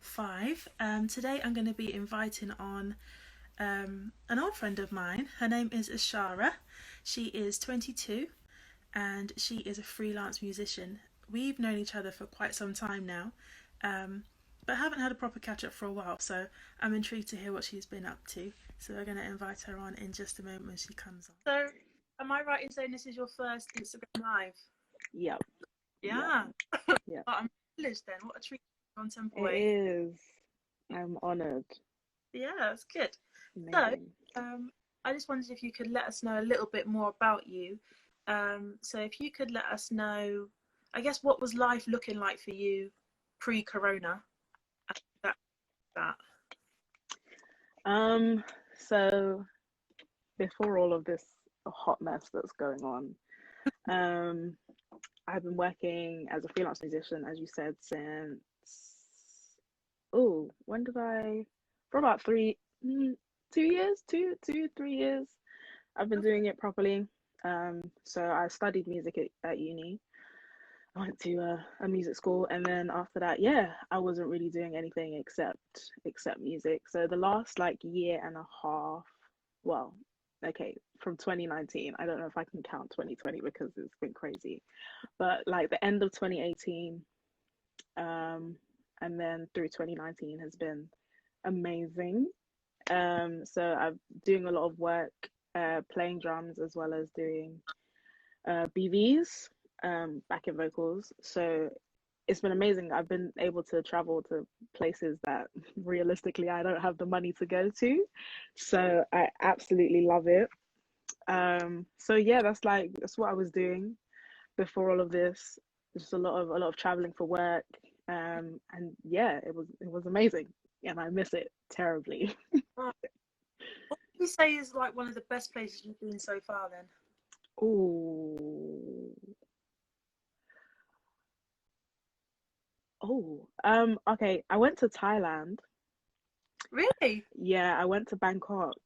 5. Today I'm going to be inviting on an old friend of mine. Her name is Ishara. She is 22 and she is a freelance musician. We've known each other for quite some time now, um, but haven't had a proper catch up for a while, so I'm intrigued to hear what she's been up to. So we're going to invite her on in just a moment when she comes on. So, am I right in saying this is your first Instagram Live? Yep. Yep. Yeah. Yep. I'm privileged then. What a treat on Temple It Way. is. I'm honored. Yeah, that's good. So, Amazing. I just wondered if you could let us know a little bit more about you. So, if you could let us know, I guess, what was life looking like for you pre-corona? That, that. Um, so before all of this hot mess that's going on, um, I've been working as a freelance musician, as you said, since when did I? For about 2 years, 3 years. I've been doing it properly. So I studied music at uni. I went to a music school, and then after that, yeah, I wasn't really doing anything except music. So the last like year and a half, well, okay, from 2019, I don't know if I can count 2020 because it's been crazy, but like the end of 2018, um, and then through 2019 has been amazing. So I'm doing a lot of work, playing drums as well as doing BVs, backing vocals. So it's been amazing. I've been able to travel to places that realistically I don't have the money to go to. So I absolutely love it. So yeah, that's what I was doing before all of this. Just a lot of traveling for work. And yeah, it was amazing. And I miss it terribly. What would you say is like one of the best places you've been so far then? Ooh. Okay. I went to Thailand. Really? Yeah, I went to Bangkok.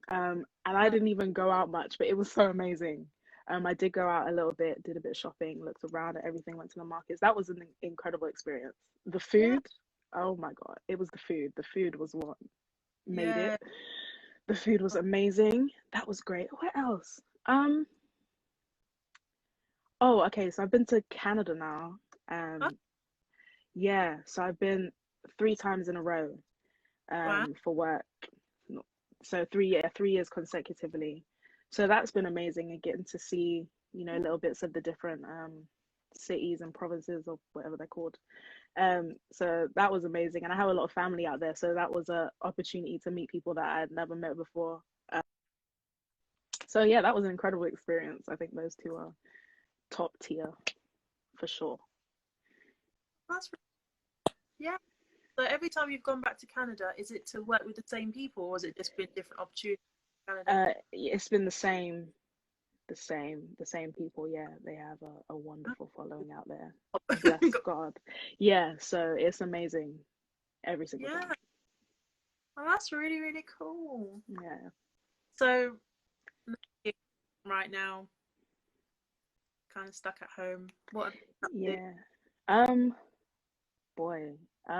And I Uh, didn't even go out much, but it was so amazing. I did go out a little bit, did a bit of shopping, looked around at everything, went to the markets. That was an incredible experience. The yeah. food, oh my God, it was the food. The food was what made it. Yeah. The food was amazing. That was great. What else? Um, oh, okay, so I've been to Canada now. Oh, Yeah, so I've been 3 times in a row, wow. for work. So 3 years consecutively. So that's been amazing and getting to see, little bits of the different cities and provinces or whatever they're called. So that was amazing. And I have a lot of family out there, so that was a opportunity to meet people that I had never met before. So yeah, that was an incredible experience. I think those two are top tier for sure. That's yeah. So every time you've gone back to Canada, is it to work with the same people, or has it just been different opportunities in Canada? It's been the same people. Yeah, they have a wonderful following out there. Bless God. Yeah, so it's amazing every single Yeah, time. well, that's really, really cool. Yeah. So right now, kind of stuck at home. What have you been up to? Yeah. Boy. I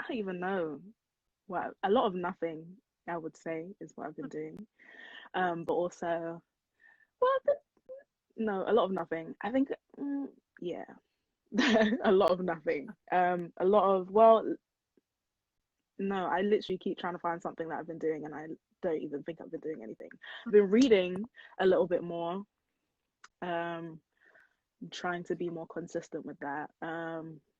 don't even know. Well, a lot of nothing, I would say, is what I've been doing. But also, well, no, a lot of nothing. I think, yeah, a lot of nothing. A lot of, well, no, I literally keep trying to find something that I've been doing, and I don't even think I've been doing anything. I've been reading a little bit more. Um, trying to be more consistent with that.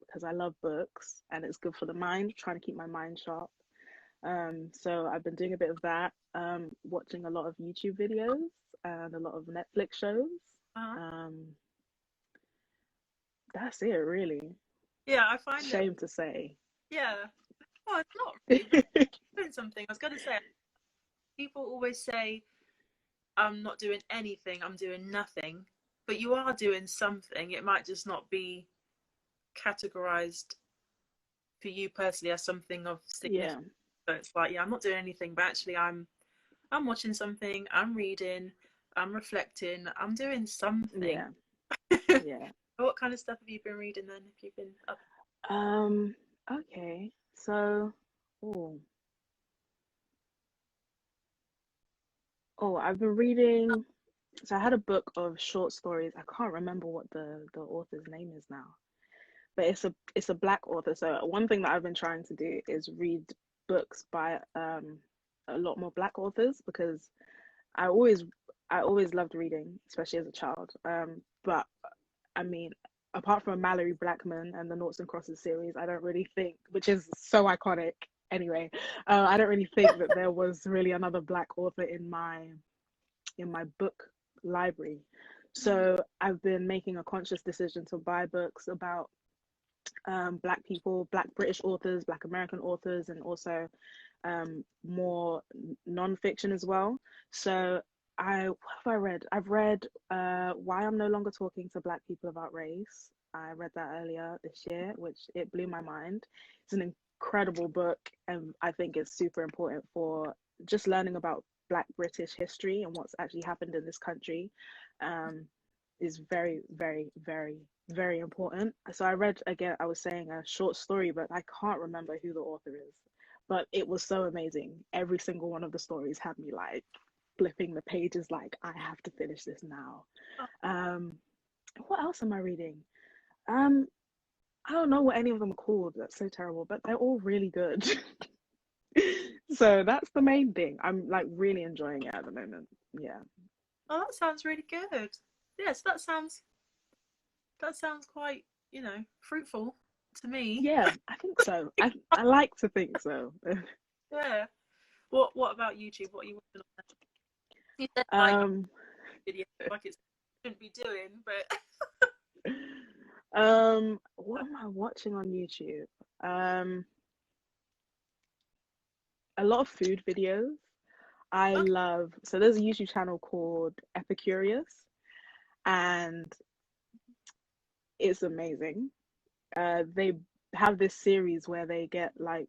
Because I love books and it's good for the mind, trying to keep my mind sharp. So I've been doing a bit of that, watching a lot of YouTube videos and a lot of Netflix shows. Uh-huh. Um, that's it, really. Yeah, I find that. Shame to say. Yeah. Well, it's not really, but doing something. I was going to say, people always say, I'm not doing anything, I'm doing nothing. But you are doing something. It might just not be categorized for you personally as something of Yeah, significance. So it's like, yeah, I'm not doing anything, but actually I'm watching something, I'm reading, I'm reflecting, I'm doing something. yeah, yeah. What kind of stuff have you been reading then if you've been up? Um, okay. So, oh, I've been reading. So I had a book of short stories. I can't remember what the author's name is now, but it's a black author. So one thing that I've been trying to do is read books by a lot more black authors because I always I always loved reading, especially as a child. But I mean, apart from Mallory Blackman and the Noughts and Crosses series, I don't really think, which is so iconic anyway. I don't really think that there was really another black author in my book library. So I've been making a conscious decision to buy books about black people, black British authors, black American authors, and also more non-fiction as well. So what have I read? I've read Why I'm No Longer Talking to Black People About Race. I read that earlier this year, which it blew my mind. It's an incredible book, and I think it's super important for just learning about Black British history and what's actually happened in this country. Is very, very, very, very important. So I read, again, I was saying, a short story, but I can't remember who the author is. But it was so amazing. Every single one of the stories had me like flipping the pages, like I have to finish this now. Um, what else am I reading? Um, I don't know what any of them are called. That's so terrible, but they're all really good. So that's the main thing. I'm like really enjoying it at the moment. Yeah. Oh, that sounds really good. Yes, that sounds quite, fruitful to me. Yeah, I think so. I like to think so. Yeah. What about YouTube? What are you watching on there? You said like Um, video, like it shouldn't be doing, but what am I watching on YouTube? Um, a lot of food videos. I okay. love, so there's a YouTube channel called Epicurious, and it's amazing. They have this series where they get like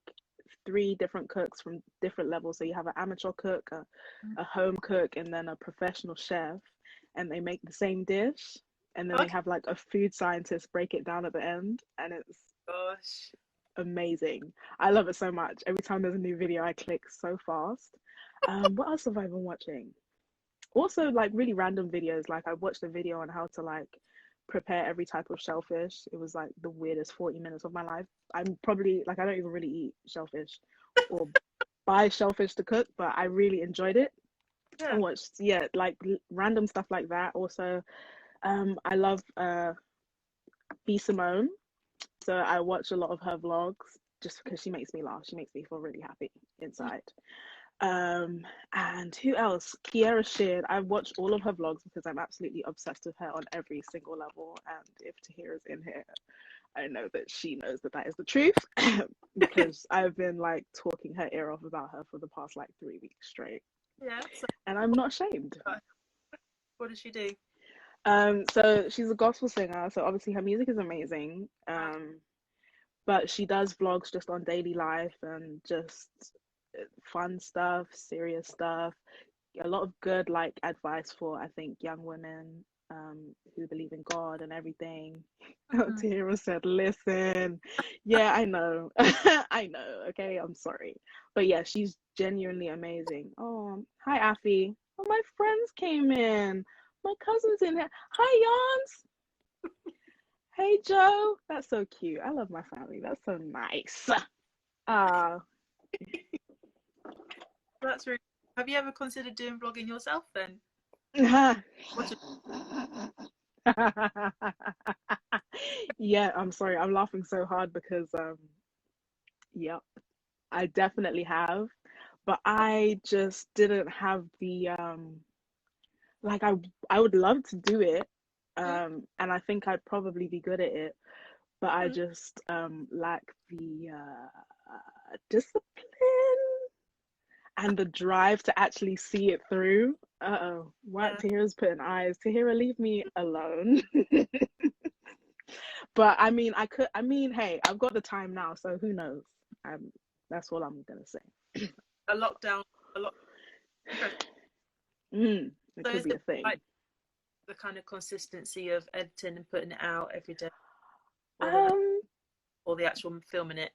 three different cooks from different levels. So you have an amateur cook, a home cook, and then a professional chef, and they make the same dish. And then they Okay. have like a food scientist break it down at the end, and it's Gosh. amazing. I love it so much. Every time there's a new video, I click so fast. What else have I been watching? Also, like really random videos. Like I watched a video on how to like prepare every type of shellfish. It was like the weirdest 40 minutes of my life. I'm probably like I don't even really eat shellfish or buy shellfish to cook, but I really enjoyed it. I Yeah. watched, yeah, like random stuff like that. Also, I love B Simone, so I watch a lot of her vlogs just because she makes me laugh. She makes me feel really happy inside. And who else? Kiera Sheard. I watch all of her vlogs because I'm absolutely obsessed with her on every single level. And if Tahira's in here, I know that she knows that that is the truth because I've been like talking her ear off about her for the past like 3 weeks straight, Yeah. So and I'm not ashamed. what does she do? So she's a gospel singer, so obviously her music is amazing. But she does vlogs just on daily life and just fun stuff, serious stuff, a lot of good like advice for I think young women who believe in God and everything. Mm. Tahira said, "Listen, yeah, I know, I know. Okay, I'm sorry, but yeah, she's genuinely amazing. Oh, hi, Afi. Oh, my friends came in. My cousin's in here. Hi, Yans. Hey, Joe. That's so cute. I love my family. That's so nice. Ah, That's really. Have you ever considered doing vlogging yourself then? What? yeah, I'm sorry. I'm laughing so hard because yeah, I definitely have, but I just didn't have the like I would love to do it. And I think I'd probably be good at it, but I just lack the discipline and the drive to actually see it through. Uh-oh, what Yeah. Tahira's putting eyes. Tahira, leave me alone. But I mean, I mean, hey, I've got the time now, so who knows? That's all I'm gonna say. A lockdown. A lot. Interesting. It So could is be it a thing. like the kind of consistency of editing and putting it out every day, or Um, or the actual filming it?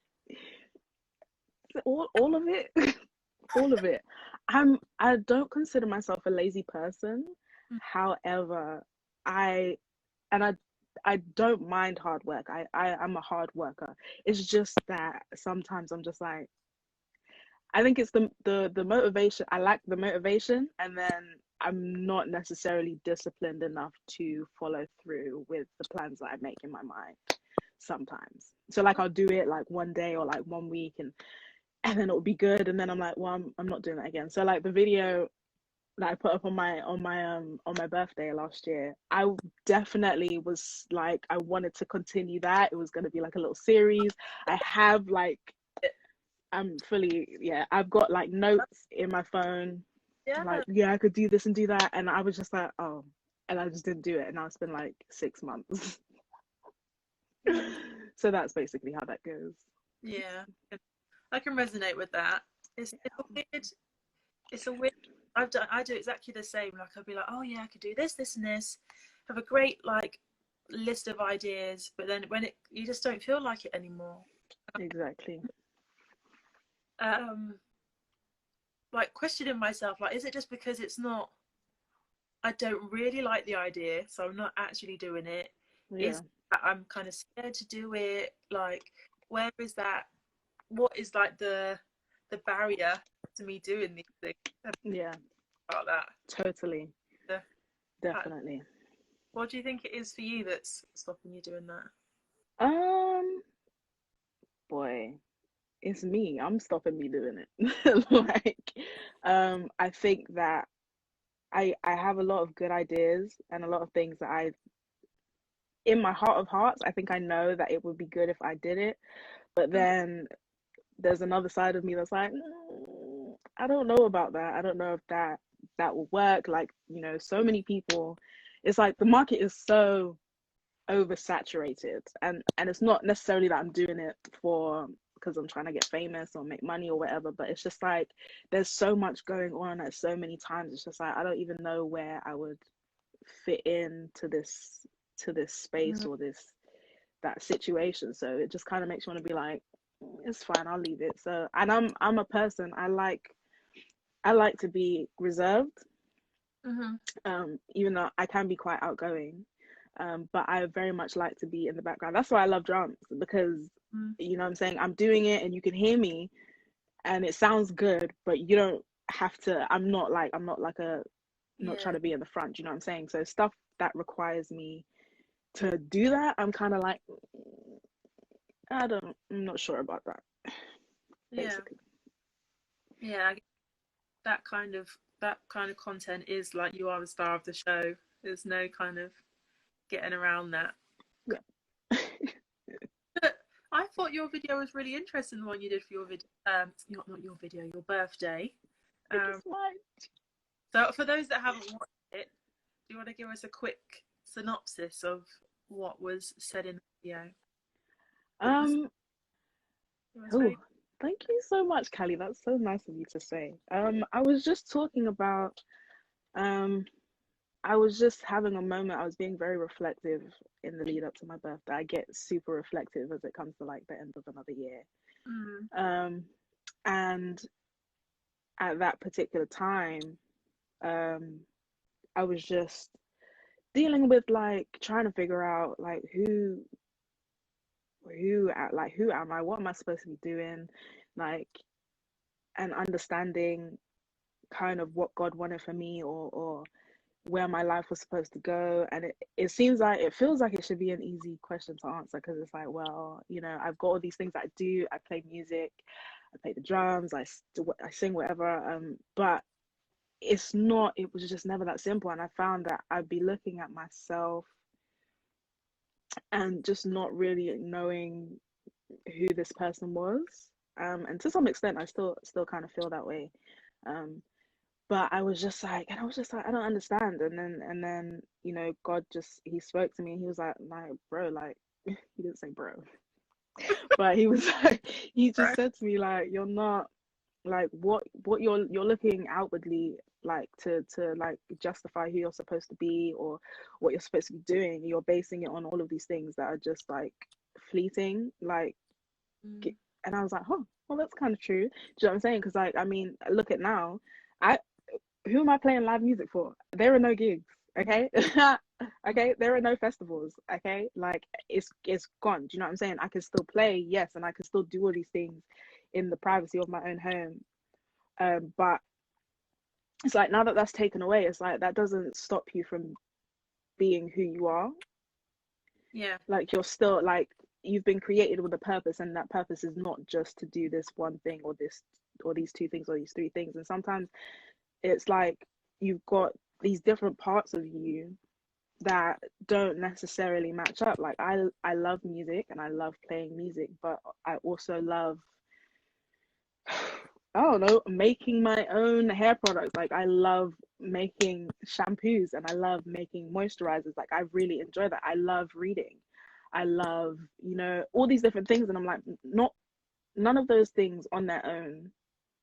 all of it. All of it. I don't consider myself a lazy person. However, I and I don't mind hard work. I'm a hard worker. It's just that sometimes I'm just like, I think it's the motivation. I lack the motivation, and then I'm not necessarily disciplined enough to follow through with the plans that I make in my mind sometimes. So like I'll do it like one day or like one week, and then it'll be good, and then I'm like, well, I'm not doing that again. So like the video that I put up on my birthday last year, I definitely was like, I wanted to continue that. It was going to be like a little series. I have like, I'm fully, yeah, I've got like notes in my phone, Yeah. like, yeah, I could do this and do that, and I was just like, oh, and I just didn't do it, and now it's been like 6 months. Mm. So that's basically how that goes. Yeah. I can resonate with that. It's a weird. It's a weird. I do exactly the same. Like I'll be like, oh yeah, I could do this, this, and this. Have a great like list of ideas, but then when you just don't feel like it anymore. Exactly. Um, like questioning myself, like, is it just because it's not? I don't really like the idea, so I'm not actually doing it. Yeah. Is that I'm kind of scared to do it? Like, where is that? What is like the barrier to me doing these things? Yeah. About that. Totally. The, Definitely. what do you think it is for you that's stopping you doing that? Um, Boy, it's me. I'm stopping me doing it. Like, I think that I have a lot of good ideas and a lot of things that in my heart of hearts, I think I know that it would be good if I did it. But then there's another side of me that's like, I don't know about that. I don't know if that will work. Like, so many people, it's like the market is so oversaturated, and it's not necessarily that I'm doing it for because I'm trying to get famous or make money or whatever, but it's just like there's so much going on at so many times. It's just like I don't even know where I would fit into this space Mm. or that situation. So it just kind of makes you want to be like, it's fine, I'll leave it. So, and I'm a person, I like to be reserved, Mm-hmm. even though I can be quite outgoing. But I very much like to be in the background. That's why I love drums, because Mm. you know what I'm saying, I'm doing it and you can hear me and it sounds good, but you don't have to. I'm not Yeah. trying to be in the front, you know what I'm saying? So stuff that requires me to do that, I'm kind of like, I'm not sure about that, Yeah. basically. Yeah. I guess that kind of content is like you are the star of the show. There's no kind of getting around that. Yeah. But I thought your video was really interesting, the one you did for your video. Not your video, your birthday. Thank you so much. So for those that haven't watched it, do you want to give us a quick synopsis of what was said in the video? um It was oh, very. thank you so much, Callie. That's so nice of you to say. I was just talking about, um I was just having a moment. I was being very reflective in the lead up to my birthday. I get super reflective as it comes to like the end of another year. Mm, Um, and at that particular time, um, I was just dealing with like trying to figure out like who am I? What am I supposed to be doing? Like, and understanding kind of what God wanted for me, or where my life was supposed to go. And it feels like it should be an easy question to answer, because it's like, well, I've got all these things that I do. I play music, I play the drums, I sing, whatever. But it was just never that simple. And I found that I'd be looking at myself and just not really knowing who this person was. And to some extent I still kind of feel that way. um but I was just like, I don't understand. And then God just, he spoke to me, and he was like, bro, like, he didn't say bro, but he was like, he just right. said to me, like, you're not, like, what you're looking outwardly, like, to like justify who you're supposed to be or what you're supposed to be doing. You're basing it on all of these things that are just like fleeting, like. Mm, And I was like, huh, well, that's kind of true. Do you know what I'm saying? Because like, I mean, look at now. I Who am I playing live music for? There are no gigs. Okay. Okay, there are no festivals. Okay, like it's gone. Do you know what I'm saying? I can still play, yes, and I can still do all these things in the privacy of my own home. But it's like now that that's taken away, it's like that doesn't stop you from being who you are. Yeah. Like you're still like you've been created with a purpose, and that purpose is not just to do this one thing or this or these two things or these three things. And sometimes it's like you've got these different parts of you that don't necessarily match up. Like I love music and I love playing music, but I also love I don't know, making my own hair products. Like I love making shampoos and I love making moisturizers. Like I really enjoy that. I love reading. I love, all these different things. And I'm like, not none of those things on their own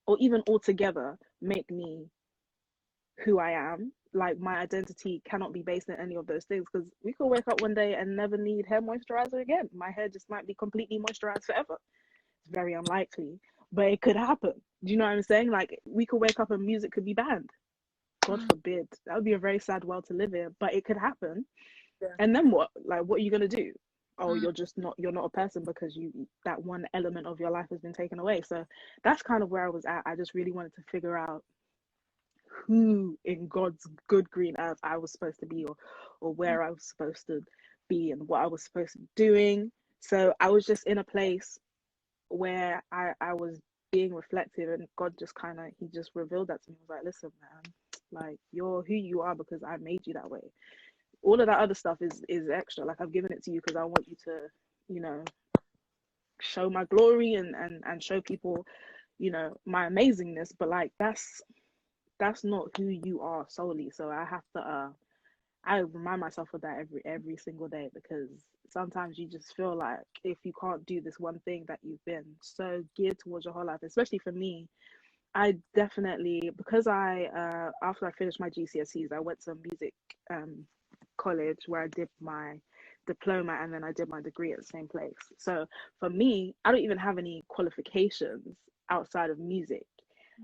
or even all together make me who I am. Like my identity cannot be based on any of those things because we could wake up one day and never need hair moisturizer again. My hair just might be completely moisturized forever. It's very unlikely, but it could happen. Do you know what I'm saying? Like we could wake up and music could be banned. God Mm. forbid. That would be a very sad world to live in, but it could happen. Yeah. And then what? Like what are you gonna do? Oh, Mm. you're not a person because that one element of your life has been taken away. So that's kind of where I was at. I just really wanted to figure out who in God's good green earth I was supposed to be, or Mm. where I was supposed to be and what I was supposed to be doing. So I was just in a place where I was being reflective, and God just he just revealed that to me. He was like, listen, man, like you're who you are because I made you that way. All of that other stuff is extra. Like I've given it to you because I want you to, you know, show my glory and show people, my amazingness. But like that's not who you are solely. So I have to I remind myself of that every single day because sometimes you just feel like if you can't do this one thing that you've been so geared towards your whole life, especially for me, I definitely because I after I finished my GCSEs, I went to music college where I did my diploma and then I did my degree at the same place. So for me, I don't even have any qualifications outside of music.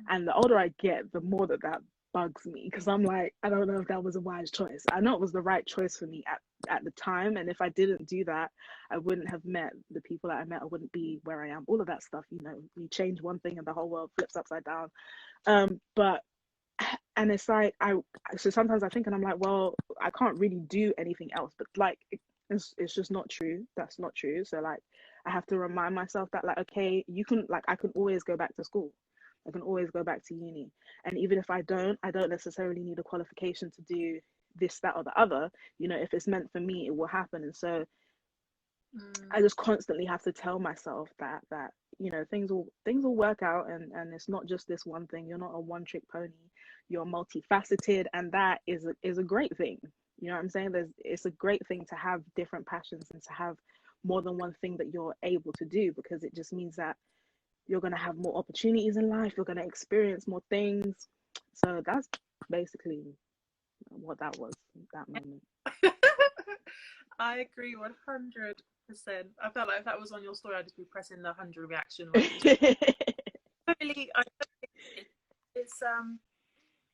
And the older I get, the more that bugs me because I'm like, I don't know if that was a wise choice. I know it was the right choice for me at the time. And if I didn't do that, I wouldn't have met the people that I met. I wouldn't be where I am. All of that stuff, you change one thing and the whole world flips upside down. But and it's like so sometimes I think and I'm like, well, I can't really do anything else. But like it's just not true. That's not true. So like I have to remind myself that like, okay, you can like I can always go back to school. I can always go back to uni. And even if I don't necessarily need a qualification to do this, that, or the other. If it's meant for me, it will happen. And so Mm. I just constantly have to tell myself that things will work out, and it's not just this one thing. You're not a one trick pony. You're multifaceted, and that is a great thing. You know what I'm saying? It's a great thing to have different passions and to have more than one thing that you're able to do because it just means that you're going to have more opportunities in life. You're going to experience more things. So that's basically what that was, that moment. I agree 100%. I felt like if that was on your story, I'd just be pressing the 100 reaction. Like, totally,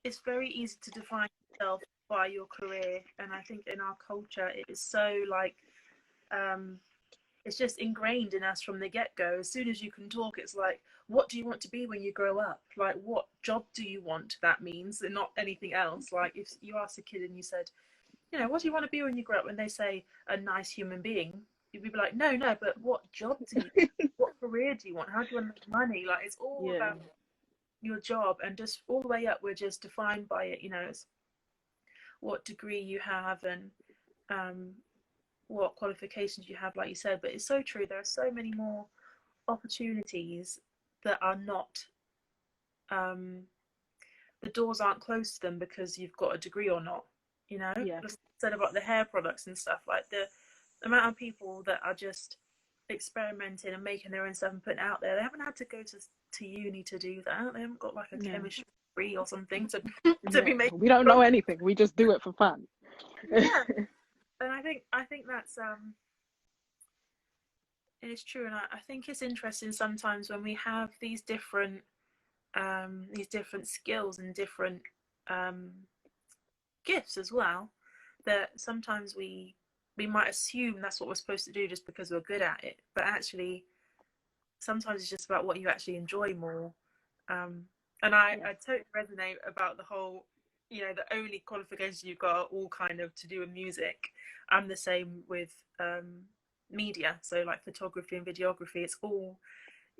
it's very easy to define yourself by your career, and I think in our culture, it is so like, it's just ingrained in us from the get-go. As soon as you can talk, it's like, what do you want to be when you grow up? Like, what job do you want? That means, and not anything else. Like, if you asked a kid and you said, what do you want to be when you grow up? When they say a nice human being, you'd be like, no, no, but what job do you want? What career do you want? How do you want to make money? Like, it's all Yeah, about your job, and just all the way up, we're just defined by it. It's what degree you have and um, what qualifications you have, like you said. But it's so true. There are so many more opportunities that are not. Um, the doors aren't closed to them because you've got a degree or not. yeah, Just said about the hair products and stuff, like the amount of people that are just experimenting and making their own stuff and putting it out there. They haven't had to go to uni to do that. They haven't got like a yeah, chemistry degree or something to to yeah. be making We don't know products. anything. We just do it for fun. Yeah, and I think that's it is true, and I think it's interesting sometimes when we have these different skills and different um, gifts as well, that sometimes we might assume that's what we're supposed to do just because we're good at it, but actually sometimes it's just about what you actually enjoy more. Um, and Yeah, I totally resonate about the whole, you know, the only qualifications you've got are all kind of to do with music. I'm the same with media, so like photography and videography. It's all,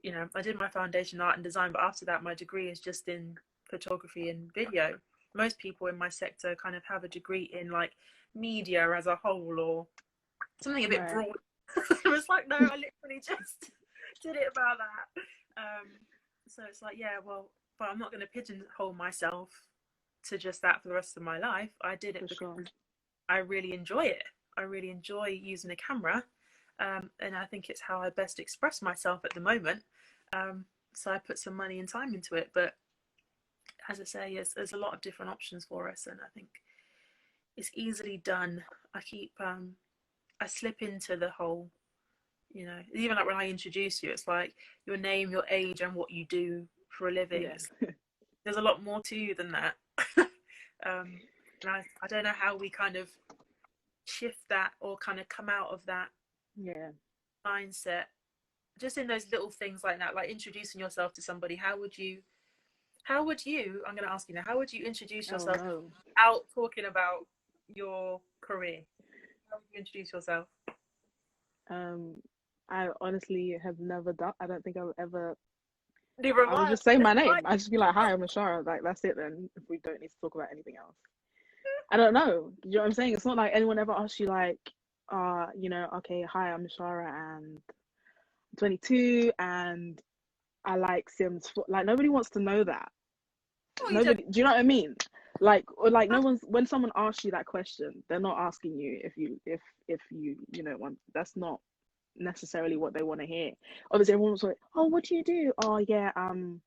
you know, I did my foundation in art and design, but after that, my degree is just in photography and video. Most people in my sector kind of have a degree in like media as a whole or something a bit right, broad. It was like, no, I literally just did it about that. So it's like, yeah, well, but I'm not going to pigeonhole myself to just that for the rest of my life. I did it for because sure. I really enjoy it. I really enjoy using a camera, and I think it's how I best express myself at the moment. So I put some money and time into it, but as I say, there's a lot of different options for us, and I think it's easily done. I keep I slip into the whole, you know, even like when I introduce you, it's like your name, your age, and what you do for a living. Yeah, There's a lot more to you than that. And I don't know how we kind of shift that or kind of come out of that yeah. mindset just in those little things like that, like introducing yourself to somebody. How would you, I'm going to ask you now, how would you introduce Oh yourself no. out talking about your career? How would you introduce yourself? Um, I honestly have never done. I don't think I've ever. Neither have I would I. just say my Right. name. I'd just be like, "Hi, I'm Ashara." Like that's it. Then if we don't need to talk about anything else, I don't know. You know what I'm saying? It's not like anyone ever asks you like, okay, hi, I'm Ishara and I'm 22 and I like Sims. Like nobody wants to know that. Oh, you don't. Nobody. Do you know what I mean? Like or like no one's when someone asks you that question, they're not asking you if you know want. That's not necessarily what they want to hear. Obviously, everyone's like, "Oh, what do you do?" "Oh, yeah, I'm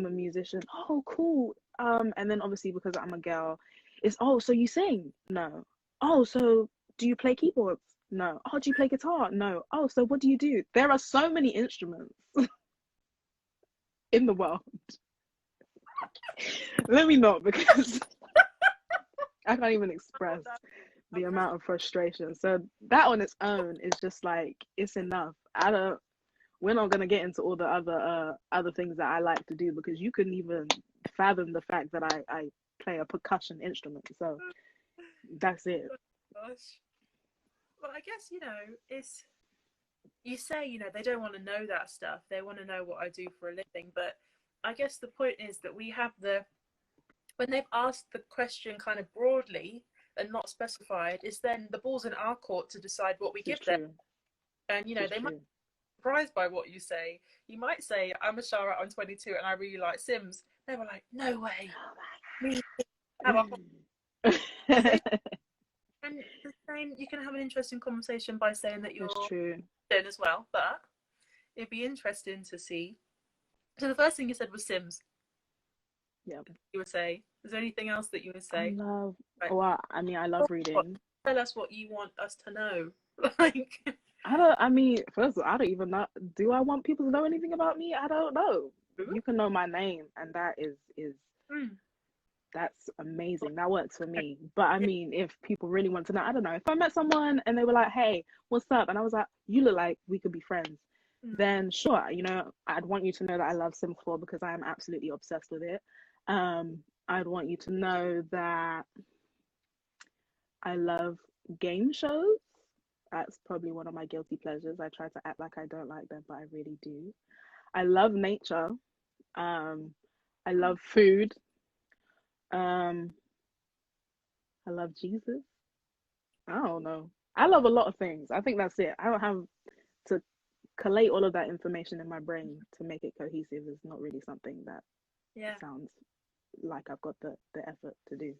a musician." "Oh, cool." And then obviously because I'm a girl, it's, "Oh, so you sing?" "No." "Oh, so do you play keyboards?" "No." "Oh, do you play guitar?" "No." "Oh, so what do you do?" There are so many instruments in the world. Let me not because I can't even I express thought that. the I'm pressed. amount of frustration. So that on its own is just like it's enough. I don't we're not gonna get into all the other things that I like to do because you couldn't even fathom the fact that I play a percussion instrument. So that's it. Gosh. Well, I guess, you know, it's, you say, you know, they don't want to know that stuff. They want to know what I do for a living. But I guess the point is that we have when they've asked the question kind of broadly and not specified, is then the ball's in our court to decide what we This give is them. true. And, you know, This is they might true. be surprised by what you say. You might say, I'm a Shara, I'm 22, and I really like Sims. They were like, no way. Me have a whole conversation. And the same, you can have an interesting conversation by saying that It's you're true. doing as well. But it'd be interesting to see. So the first thing you said was Sims. Yeah. You would say. Is there anything else that you would I say? love Right. oh I mean I love reading. Tell us what you want us to know. Like, I mean, first of all, I don't even know, do I want people to know anything about me? I don't know. You can know my name and that is mm, that's amazing. That works for me. But I yeah, mean, if people really want to know, I don't know. If I met someone and they were like, "Hey, what's up?" and I was like, "You look like we could be friends," mm, then sure, I'd want you to know that I love Sims 4 because I am absolutely obsessed with it. I'd want you to know that I love game shows. That's probably one of my guilty pleasures. I try to act like I don't like them, but I really do. I love nature. Um, I mm. love food. Um, I love Jesus. I don't know. I love a lot of things. I think that's it. I don't have to collate all of that information in my brain to make it cohesive. Is not really something that Yeah. sounds like I've got the effort to do.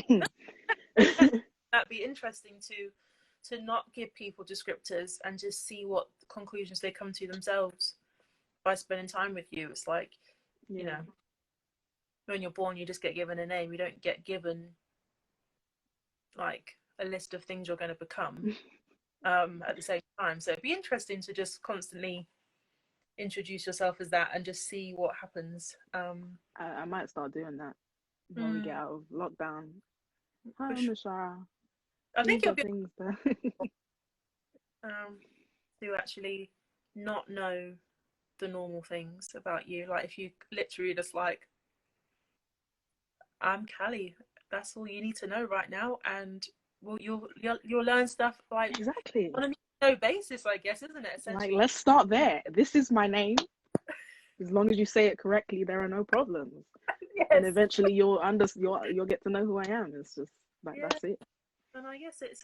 Yeah, that'd be interesting to not give people descriptors and just see what conclusions they come to themselves by spending time with you. It's like, you Yeah, know, when you're born, you just get given a name. You don't get given like a list of things you're going to become. at the same time. So it'd be interesting to just constantly introduce yourself as that and just see what happens. I might start doing that when we get Mm, out of lockdown. Hi, for I'm sure. Ishara. I think These it'll are be things that. um, to actually not know the normal things about you. Like if you literally just like, I'm Callie. That's all you need to know right now, and well, you'll learn stuff like Exactly. on a no basis, I guess, isn't it? Like, Essentially. let's start there. This is my name. As long as you say it correctly, there are no problems. And Yes. eventually you'll get to know who I am. It's just like Yeah. that's it. And I guess it's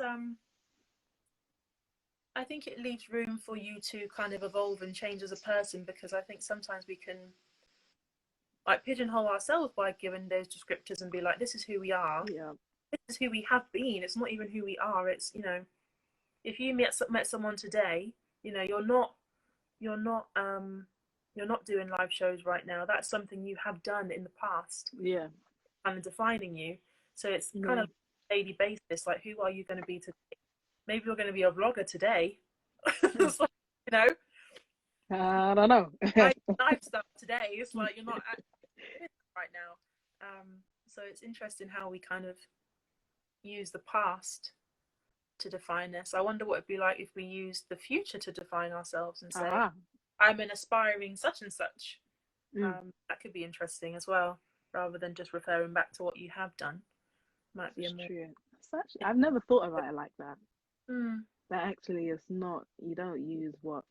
I think it leaves room for you to kind of evolve and change as a person, because I think sometimes we can like pigeonhole ourselves by giving those descriptors and be like, this is who we are, Yeah. this is who we have been. It's not even who we are. It's, if you met someone today, you're not you're not you're not doing live shows right now. That's something you have done in the past, Yeah. kind of defining you. So it's kind Yeah. of daily basis. Like, who are you going to be today? Maybe you're going to be a vlogger today. Hmm. It's like, you know, I don't know. lifestyle today. It's like you're not at right now. So it's interesting how we kind of use the past to define us. I wonder what it'd be like if we used the future to define ourselves and say, Ah. I'm an aspiring such and such. Mm. That could be interesting as well, rather than just referring back to what you have done. Might be a It's more. true. I've never thought about it like that. Mm, That actually is not, you don't use what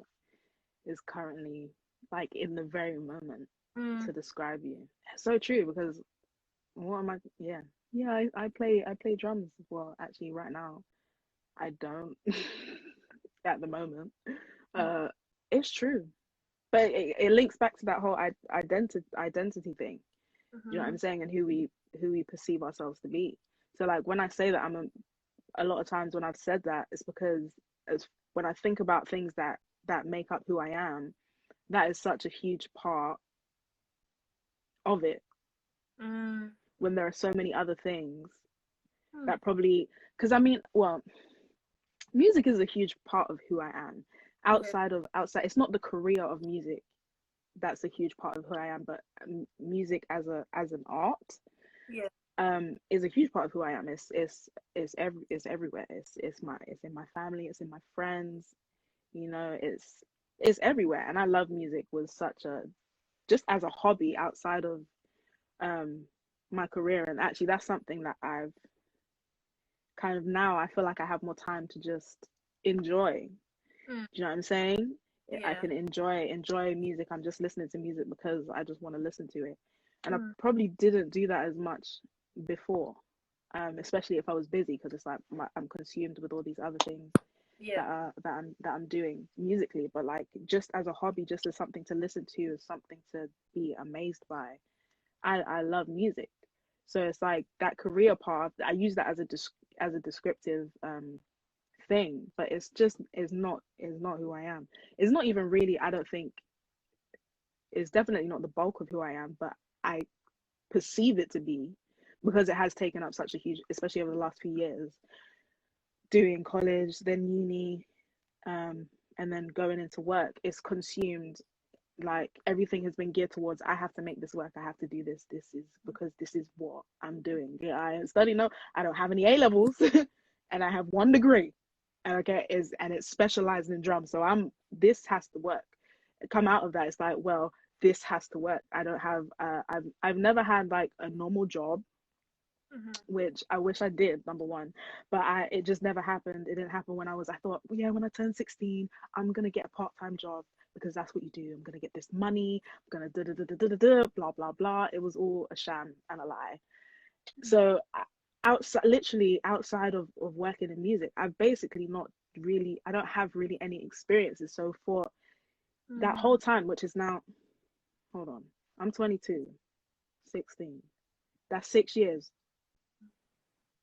is currently like in the very moment mm, to describe you. It's so true because what am I? Yeah, yeah. I play drums. Well, actually, right now I don't at the moment. mm, Uh, it's true, but it links back to that whole identity thing. You know what mm-hmm. I'm saying, and who we perceive ourselves to be. So like when I say that a lot of times when I've said that, it's because as when I think about things that make up who I am, that is such a huge part of it. Mm, When there are so many other things mm, that probably, because I mean, well, music is a huge part of who I am. yeah, Outside, it's not the career of music that's a huge part of who I am, but music as an art yeah, is a huge part of who I am. It's everywhere. It's in my family. It's in my friends. You know, it's everywhere. And I love music with such a just as a hobby outside of um my career. And actually, that's something that I've kind of now I feel like I have more time to just enjoy. mm, Do you know what I'm saying? I yeah, can enjoy music. I'm just listening to music because I just want to listen to it. And I mm, probably didn't do that as much before, especially if I was busy because it's like I'm consumed with all these other things yeah, that I'm doing musically. But like just as a hobby, just as something to listen to, as something to be amazed by. I love music, so it's like that career path. I use that as a descriptive thing, but it's just is not who I am. It's not even really. I don't think it's definitely not the bulk of who I am, but I perceive it to be because it has taken up such a huge, especially over the last few years, doing college, then uni, um, and then going into work. It's consumed like everything has been geared towards I have to make this work, I have to do this, this is because this is what I'm doing. Yeah, I study no, I don't have any A levels and I have one degree, and okay is and it's specialized in drum, so I'm this has to work. Come out of that, it's like, well, this has to work. I don't have I've never had like a normal job, mm-hmm. which I wish I did, number one, but it just never happened. It didn't happen when I thought, well, yeah, when I turn 16, I'm gonna get a part-time job because that's what you do. I'm gonna get this money, I'm gonna blah blah blah. It was all a sham and a lie. Yeah, So outside, literally outside of working in music, I've basically not really, I don't have really any experiences. So for that mm, whole time, which is now, hold on, I'm 22, 16, that's 6 years.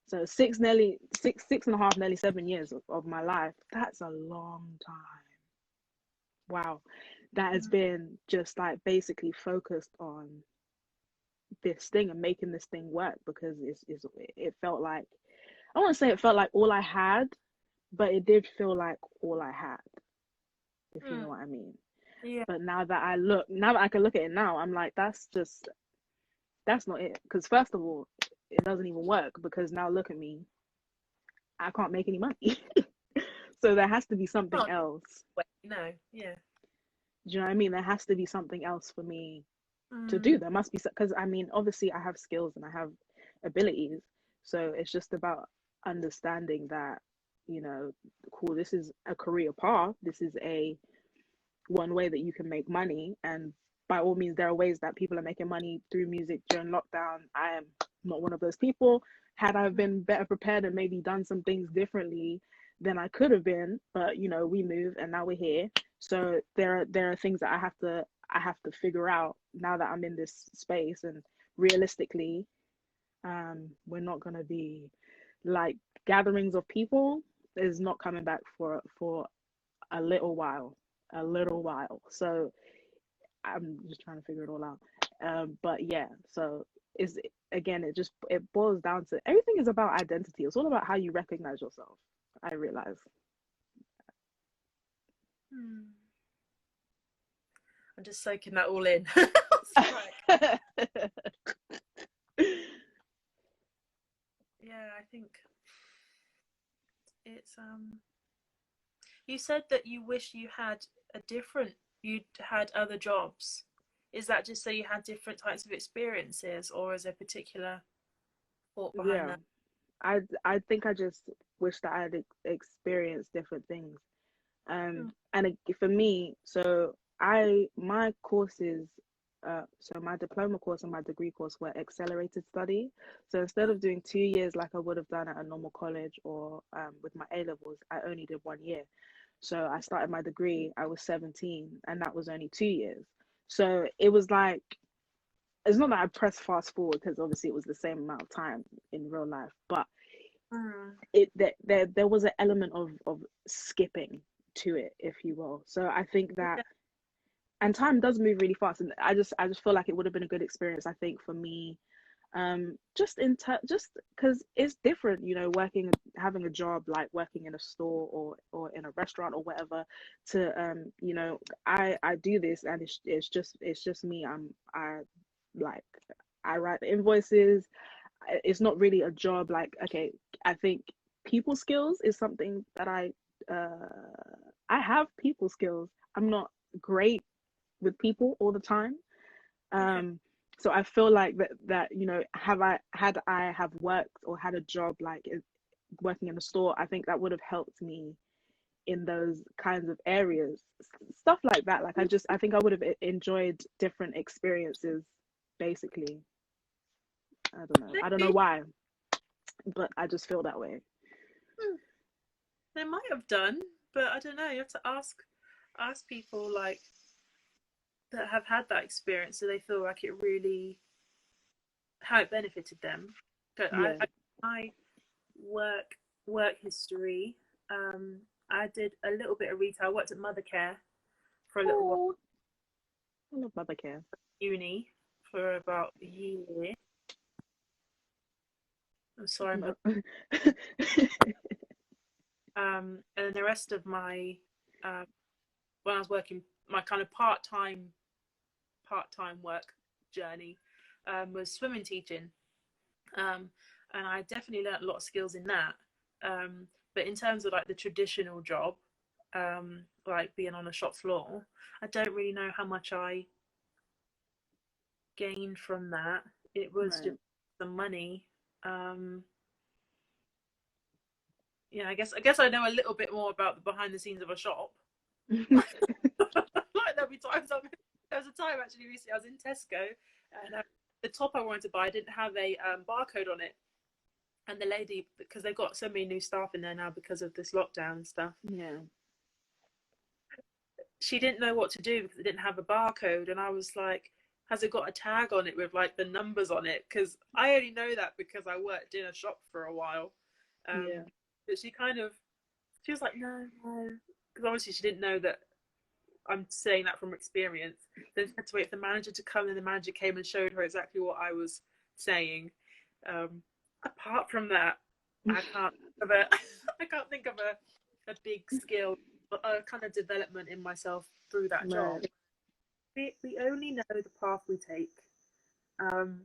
So six and a half, nearly 7 years of my life. That's a long time. Wow. That has mm, been just like basically focused on this thing and making this thing work because it felt like, I want to say it felt like all I had, but it did feel like all I had, if you Mm. know what I mean. Yeah. But now that I can look at it now, I'm like, that's not it. Because first of all, it doesn't even work because now look at me, I can't make any money. So there has to be something Oh, else. wait, no. Yeah. Do you know what I mean? There has to be something else for me to do. Mm. There must be, because I mean, obviously, I have skills and I have abilities. So it's just about understanding that, cool, this is a career path. This is a one way that you can make money. And by all means, there are ways that people are making money through music during lockdown. I am not one of those people. Had I Mm. been better prepared and maybe done some things differently than I could have been, but we moved and now we're here. So there are things that I have to figure out now that I'm in this space. And realistically, we're not gonna be like gatherings of people is not coming back for a little while, a little while. So I'm just trying to figure it all out. But yeah, so is again, it boils down to everything is about identity. It's all about how you recognize yourself. I realize. Mm. I'm just soaking that all in. Right. Yeah, I think it's. You said that you wish you'd had other jobs. Is that just so you had different types of experiences, or is there a particular thought behind Yeah, that? I think I just wish that I had experienced different things. Mm. And for me, so my courses, so my diploma course and my degree course were accelerated study. So instead Oh. of doing 2 years like I would have done at a normal college or with my A levels, I only did 1 year. So I started my degree, I was 17, and that was only 2 years. So it was like, it's not that I pressed fast forward because obviously it was the same amount of time in real life, but Mm. there was an element of skipping to it, if you will. So I think that, Yeah. and time does move really fast, and I just feel like it would have been a good experience, I think, for me, just because it's different, working, having a job like working in a store or in a restaurant or whatever, to I do this, and it's just me. I like, I write the invoices. It's not really a job. Like, okay, I think people skills is something that I have people skills. I'm not great with people all the time. Okay. um so I feel like that have worked or had a job like working in a store, I think that would have helped me in those kinds of areas, stuff like that. Like, I think I would have enjoyed different experiences, basically. I don't know Maybe. why, but I just feel that way. Hmm. They might have done, but I don't know. You have to ask people like that have had that experience, so they feel like it really how it benefited them. But Yeah. my work work history, um, I did a little bit of retail. I worked at Mother Care for a little while, Oh, I love Baba Care. uni for about a year. I'm sorry, No. and the rest of my uh, when I was working, my kind of part time work journey was swimming teaching, um, and I definitely learnt a lot of skills in that. But in terms of like the traditional job, like being on a shop floor, I don't really know how much I gained from that. It was just Right. the money. Um, yeah, I guess I know a little bit more about the behind the scenes of a shop. Like there'll be times there was a time actually recently I was in Tesco and the top I wanted to buy didn't have a barcode on it, and the lady, because they've got so many new staff in there now because of this lockdown and stuff, Yeah. she didn't know what to do because it didn't have a barcode, and I was like, has it got a tag on it with like the numbers on it? Because I only know that because I worked in a shop for a while. Yeah. But she was like, no, no, because obviously she didn't know that I'm saying that from experience. Then she had to wait for the manager to come, and the manager came and showed her exactly what I was saying. Apart from that, I can't think of a I can't think of a big skill, a kind of development in myself through that job. Right. We only know the path we take. Um,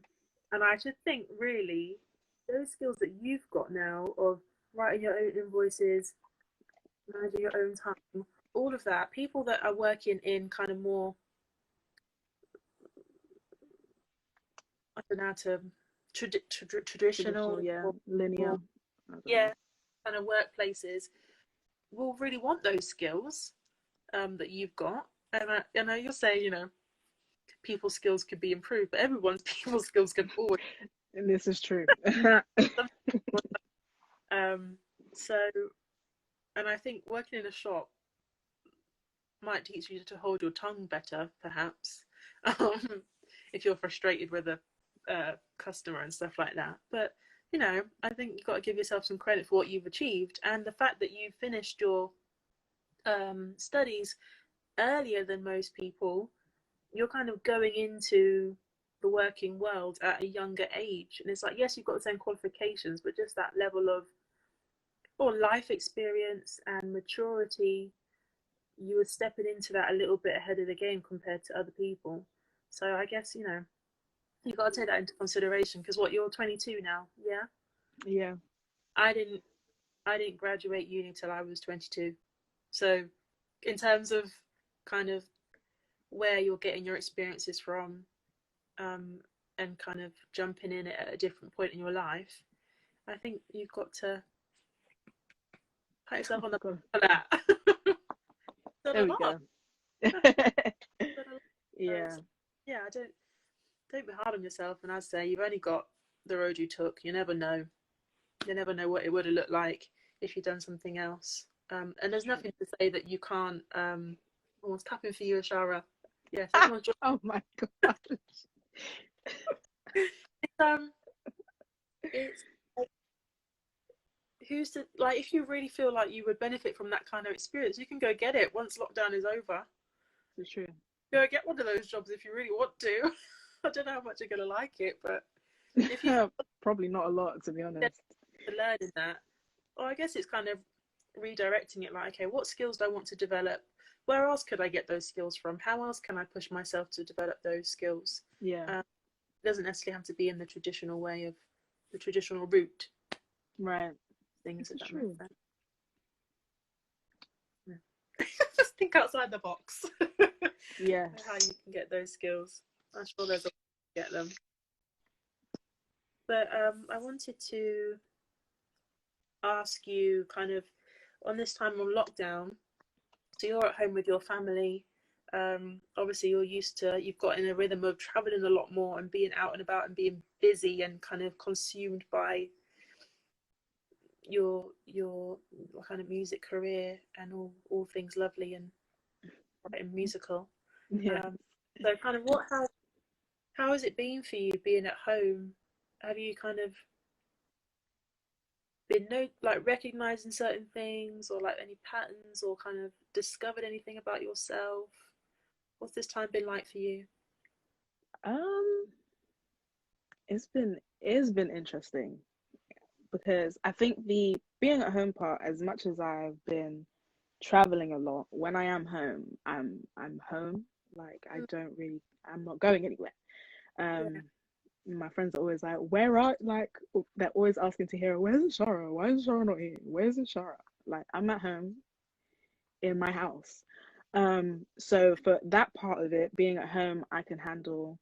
and I should think really those skills that you've got now of writing your own invoices, managing your own time, all of that, people that are working in kind of more, I don't know how to, Traditional, traditional yeah. or Linear. more, I don't know. yeah, kind of workplaces will really want those skills that you've got. And I know you'll say, people's skills could be improved, but everyone's people's skills can always. And this is true. Um, so, and I think working in a shop might teach you to hold your tongue better, perhaps, um, if you're frustrated with a customer and stuff like that. But I think you've got to give yourself some credit for what you've achieved, and the fact that you finished your studies earlier than most people. You're kind of going into the working world at a younger age, and it's like, yes, you've got the same qualifications, but just that level of or life experience and maturity, you were stepping into that a little bit ahead of the game compared to other people. So I guess you've got to take that into consideration because what you're 22 now, yeah. Yeah. I didn't I didn't graduate uni till I was 22. So in terms of kind of where you're getting your experiences from, um, and kind of jumping in at a different point in your life, I think you've got to pat yourself on the God. back for that. Done There a we lot. go. Done a lot. Yeah. So, yeah, I don't be hard on yourself. And I say you've only got the road you took. You never know. You never know what it would have looked like if you'd done something else. And there's True. nothing to say that you can't. Almost tapping for you, Ashara. Yes, everyone's job. Oh my God. It's, it's who's to like if you really feel like you would benefit from that kind of experience, you can go get it once lockdown is over. It's true. Go get one of those jobs if you really want to. I don't know how much you're gonna like it, but if you Probably not a lot, to be get honest. to learn in that, well, I guess it's kind of redirecting it. Like, okay, what skills do I want to develop? Where else could I get those skills from? How else can I push myself to develop those skills? Yeah. It doesn't necessarily have to be in the traditional way of the traditional route Right. things. This If is that makes true. sense. Yeah. Just think outside the box. Yes. How you can get those skills. I'm sure there's a way to get them. But I wanted to ask you kind of on this time of lockdown, so you're at home with your family. Obviously, you've got in a rhythm of traveling a lot more and being out and about and being busy and kind of consumed by your kind of music career and all things lovely and bright and musical. Yeah. Um, so kind of how has it been for you being at home? Have you kind of been like recognizing certain things or like any patterns or kind of discovered anything about yourself? What's this time been like for you? Um, it's been interesting because I think the being at home part, as much as I've been traveling a lot, when I am home, I'm home. Like I Mm, don't really, I'm not going anywhere. yeah. My friends are always like, where are like they're always asking to hear, where's Ishara? Why is Ishara not here? Where's Ishara? Like I'm at home in my house. So for that part of it, being at home, I can handle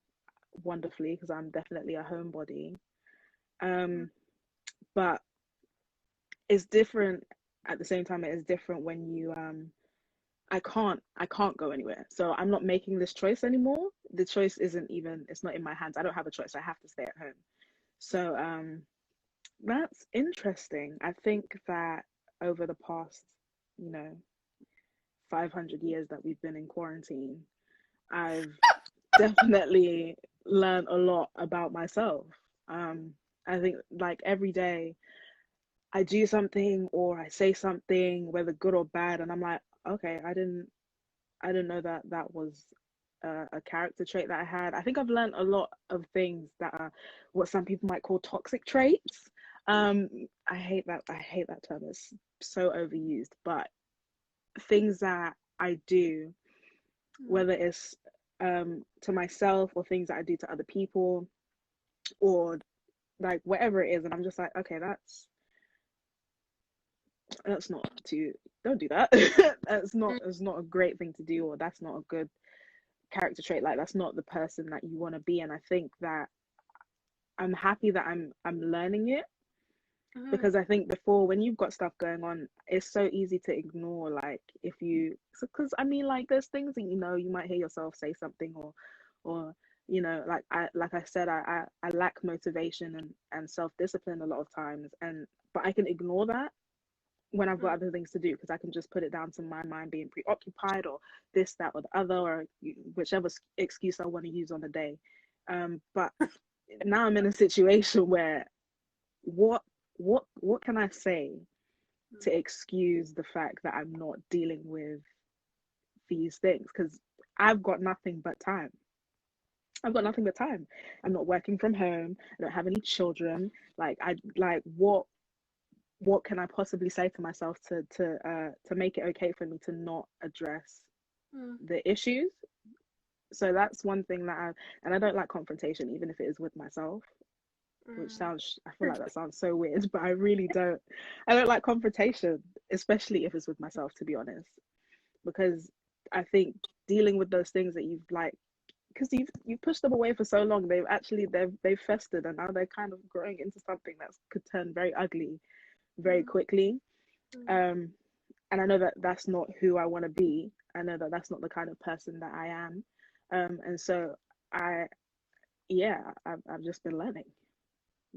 wonderfully because I'm definitely a homebody. Mm, Um, but it's different at the same time. It is different when you I can't go anywhere. So I'm not making this choice anymore. The choice isn't even it's not in my hands. I don't have a choice. I have to stay at home. So that's interesting. I think that over the past, you know, 500 years that we've been in quarantine, I've definitely learned a lot about myself. Um, I think like every day I do something or I say something, whether good or bad, and I'm like, okay, I didn't know that that was a character trait that I had. I think I've learned a lot of things that are what some people might call toxic traits. Um, I hate that. I hate that term. It's so overused. But things that I do, Mm. whether it's to myself or things that I do to other people or like whatever it is, and I'm just like, okay, that's not too. Don't do that. It's not a great thing to do, or that's not a good character trait. Like that's not the person that you want to be. And I think that I'm happy that I'm learning it, Mm. because I think before, when you've got stuff going on, it's so easy to ignore. Like if you, because I mean, like there's things that you might hear yourself say something, or like I said, I lack motivation and self discipline a lot of times, and but I can ignore that when I've got Mm. other things to do, because I can just put it down to my mind being preoccupied, or this, that, or the other, or whichever excuse I want to use on the day. But now I'm in a situation where what what can I say Mm. to excuse the fact that I'm not dealing with these things? Because I've got nothing but time. I've got nothing but time. I'm not working from home. I don't have any children. Like I like what can I possibly say to myself to make it okay for me to not address Mm. the issues? So that's one thing that and I don't like confrontation, even if it is with myself, which Mm. sounds, I feel like that sounds so weird, but I really don't. I don't like confrontation, especially if it's with myself, to be honest, because I think dealing with those things that you've like, because you've pushed them away for so long, they've festered, and now they're kind of growing into something that could turn very ugly very Mm. quickly. Mm. Um, and I know that that's not who I want to be. I know that that's not the kind of person that I am. And so I, yeah, I've just been Mm.